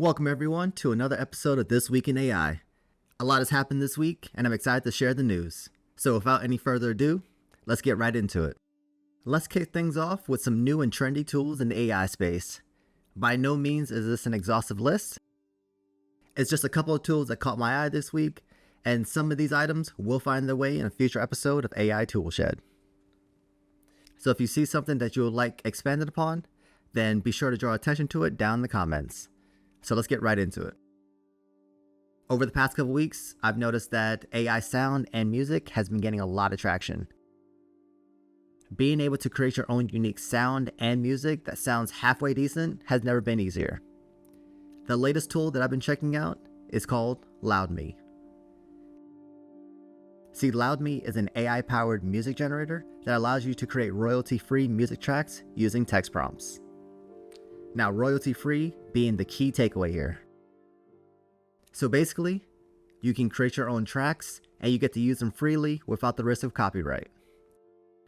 Welcome everyone to another episode of This Week in AI. A lot has happened this week and I'm excited to share the news. So without any further ado, let's get right into it. Let's kick things off with some new and trendy tools in the AI space. By no means is this an exhaustive list. It's just a couple of tools that caught my eye this week, and some of these items will find their way in a future episode of AI Toolshed. So if you see something that you would like expanded upon, then be sure to draw attention to it down in the comments. So let's get right into it. Over the past couple weeks, I've noticed that AI sound and music has been getting a lot of traction. Being able to create your own unique sound and music that sounds halfway decent has never been easier. The latest tool that I've been checking out is called LoudMe. See, LoudMe is an AI-powered music generator that allows you to create royalty-free music tracks using text prompts. Now, royalty-free being the key takeaway here. So basically, you can create your own tracks and you get to use them freely without the risk of copyright.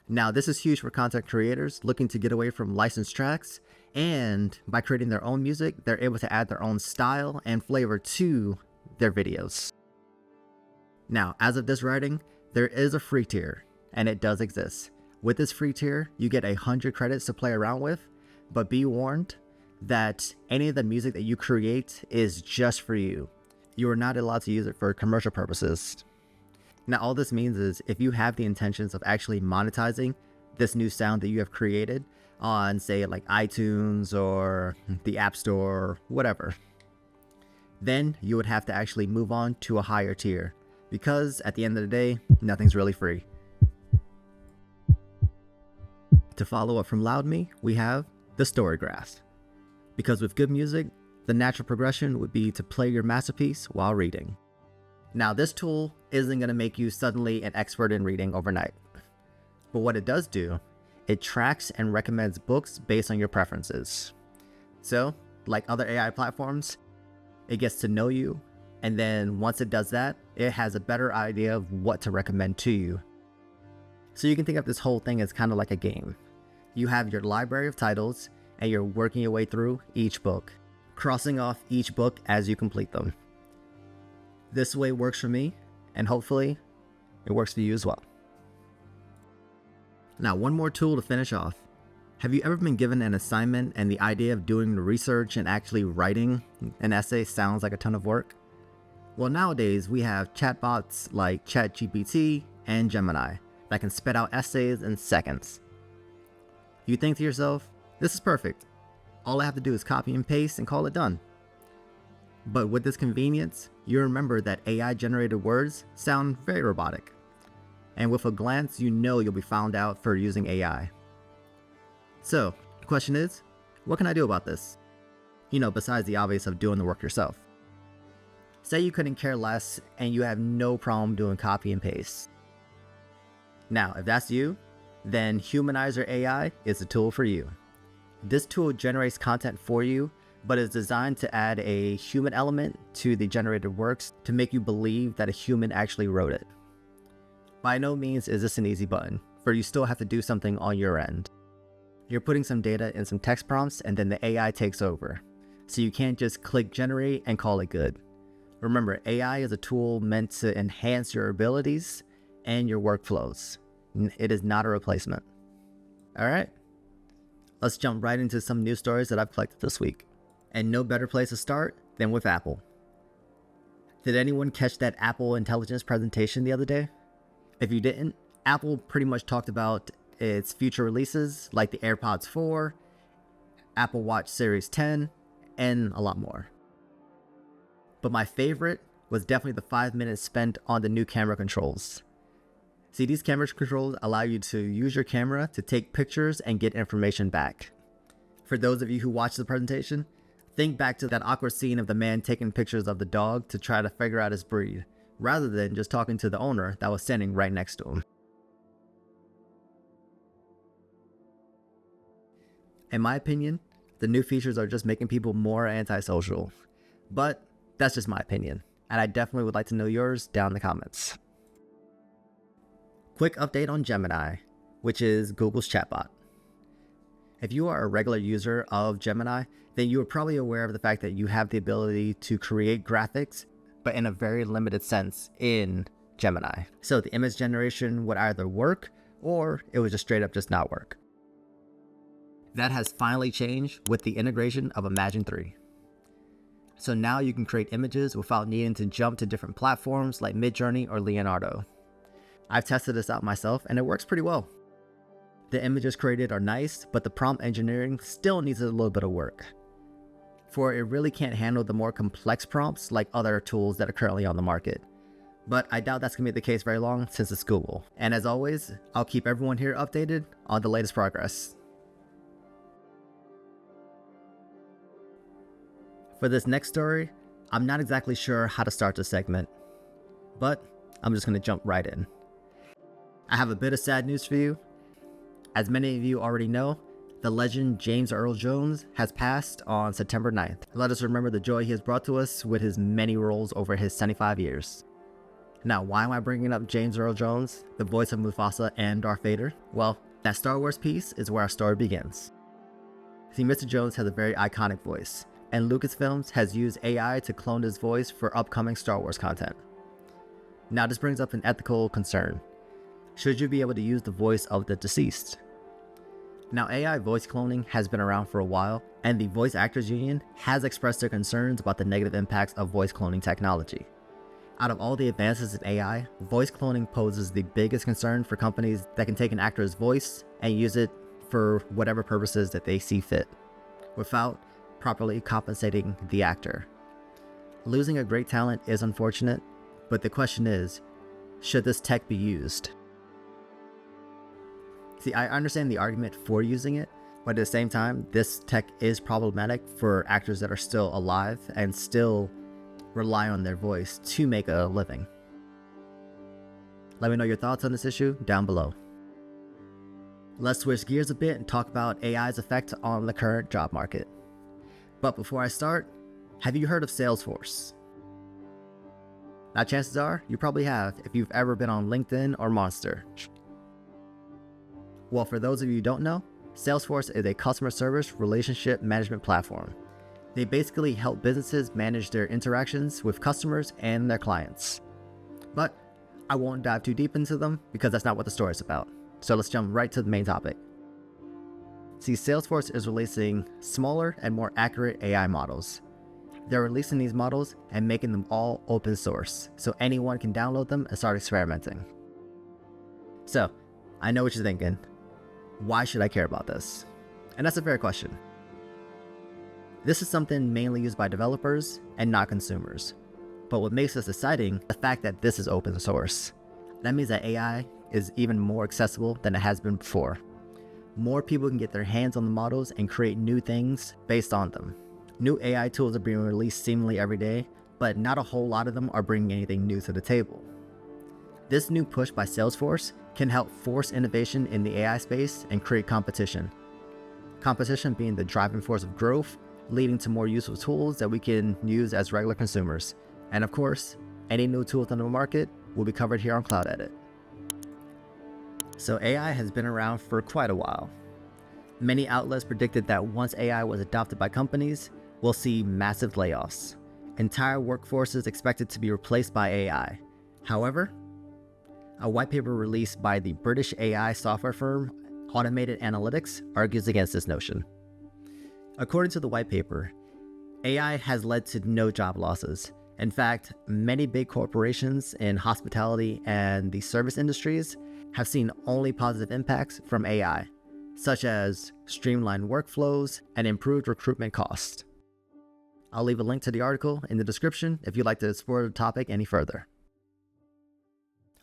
Now, this is huge for content creators looking to get away from licensed tracks, and by creating their own music, they're able to add their own style and flavor to their videos. Now, as of this writing, there is a free tier, and it does exist. With this free tier, you get 100 credits to play around with, but be warned that any of the music that you create is just for you. You are not allowed to use it for commercial purposes. Now, all this means is if you have the intentions of actually monetizing this new sound that you have created on, say, like iTunes or the App Store or whatever, then you would have to actually move on to a higher tier, because at the end of the day, nothing's really free. To follow up from LoudMe, we have the StoryGraph. Because with good music, the natural progression would be to play your masterpiece while reading. Now, this tool isn't going to make you suddenly an expert in reading overnight. But what it does do, it tracks and recommends books based on your preferences. So, like other AI platforms, it gets to know you, and then once it does that, it has a better idea of what to recommend to you. So you can think of this whole thing as kind of like a game. You have your library of titles, and you're working your way through each book, crossing off each book as you complete them. This way works for me, and hopefully it works for you as well. Now, one more tool to finish off. Have you ever been given an assignment and the idea of doing the research and actually writing an essay sounds like a ton of work? Well, nowadays we have chatbots like ChatGPT and Gemini that can spit out essays in seconds. You think to yourself, this is perfect. All I have to do is copy and paste and call it done. But with this convenience, you remember that AI-generated words sound very robotic. And with a glance, you know you'll be found out for using AI. So, the question is, what can I do about this? Besides the obvious of doing the work yourself. Say you couldn't care less and you have no problem doing copy and paste. Now, if that's you, then Humanize AI is the tool for you. This tool generates content for you, but is designed to add a human element to the generated works to make you believe that a human actually wrote it. By no means is this an easy button, for you still have to do something on your end. You're putting some data in some text prompts and then the AI takes over. So you can't just click generate and call it good. Remember, AI is a tool meant to enhance your abilities and your workflows. It is not a replacement. All right. Let's jump right into some news stories that I've collected this week. And no better place to start than with Apple. Did anyone catch that Apple Intelligence presentation the other day? If you didn't, Apple pretty much talked about its future releases like the AirPods 4, Apple Watch Series 10, and a lot more. But my favorite was definitely the 5 minutes spent on the new camera controls. See, these camera controls allow you to use your camera to take pictures and get information back. For those of you who watched the presentation, think back to that awkward scene of the man taking pictures of the dog to try to figure out his breed, rather than just talking to the owner that was standing right next to him. In my opinion, the new features are just making people more antisocial. But that's just my opinion, and I definitely would like to know yours down in the comments. Quick update on Gemini, which is Google's chatbot. If you are a regular user of Gemini, then you are probably aware of the fact that you have the ability to create graphics, but in a very limited sense in Gemini. So the image generation would either work or it would just straight up just not work. That has finally changed with the integration of Imagen 3. So now you can create images without needing to jump to different platforms like Midjourney or Leonardo. I've tested this out myself and it works pretty well. The images created are nice, but the prompt engineering still needs a little bit of work, for it really can't handle the more complex prompts like other tools that are currently on the market. But I doubt that's going to be the case very long since it's Google. And as always, I'll keep everyone here updated on the latest progress. For this next story, I'm not exactly sure how to start this segment, but I'm just going to jump right in. I have a bit of sad news for you. As many of you already know, the legend James Earl Jones has passed on September 9th. Let us remember the joy he has brought to us with his many roles over his 75 years. Now, why am I bringing up James Earl Jones, the voice of Mufasa and Darth Vader? Well, that Star Wars piece is where our story begins. See, Mr. Jones has a very iconic voice, and Lucasfilms has used AI to clone his voice for upcoming Star Wars content. Now, this brings up an ethical concern. Should you be able to use the voice of the deceased? Now, AI voice cloning has been around for a while, and the Voice Actors Union has expressed their concerns about the negative impacts of voice cloning technology. Out of all the advances in AI, voice cloning poses the biggest concern for companies that can take an actor's voice and use it for whatever purposes that they see fit, without properly compensating the actor. Losing a great talent is unfortunate, but the question is, should this tech be used? See, I understand the argument for using it, but at the same time, this tech is problematic for actors that are still alive and still rely on their voice to make a living. Let me know your thoughts on this issue down below. Let's switch gears a bit and talk about AI's effect on the current job market. But before I start, have you heard of Salesforce? Now, chances are you probably have if you've ever been on LinkedIn or Monster. Well, for those of you who don't know, Salesforce is a customer service relationship management platform. They basically help businesses manage their interactions with customers and their clients. But I won't dive too deep into them because that's not what the story is about. So let's jump right to the main topic. See, Salesforce is releasing smaller and more accurate AI models. They're releasing these models and making them all open source, so anyone can download them and start experimenting. So, I know what you're thinking. Why should I care about this? And that's a fair question. This is something mainly used by developers and not consumers. But what makes this exciting is the fact that this is open source. That means that AI is even more accessible than it has been before. More people can get their hands on the models and create new things based on them. New AI tools are being released seemingly every day, but not a whole lot of them are bringing anything new to the table. This new push by Salesforce can help force innovation in the AI space and create competition. Competition being the driving force of growth, leading to more useful tools that we can use as regular consumers. And of course, any new tools on the market will be covered here on Cloud Edit. So AI has been around for quite a while. Many outlets predicted that once AI was adopted by companies, we'll see massive layoffs. Entire workforces expected to be replaced by AI. However, a white paper released by the British AI software firm Automated Analytics argues against this notion. According to the white paper, AI has led to no job losses. In fact, many big corporations in hospitality and the service industries have seen only positive impacts from AI, such as streamlined workflows and improved recruitment costs. I'll leave a link to the article in the description if you'd like to explore the topic any further.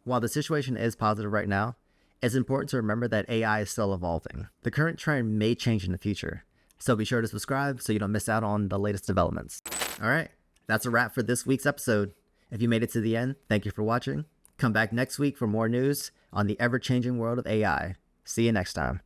While the situation is positive right now, it's important to remember that AI is still evolving. The current trend may change in the future, so be sure to subscribe so you don't miss out on the latest developments. Alright, that's a wrap for this week's episode. If you made it to the end, thank you for watching. Come back next week for more news on the ever-changing world of AI. See you next time.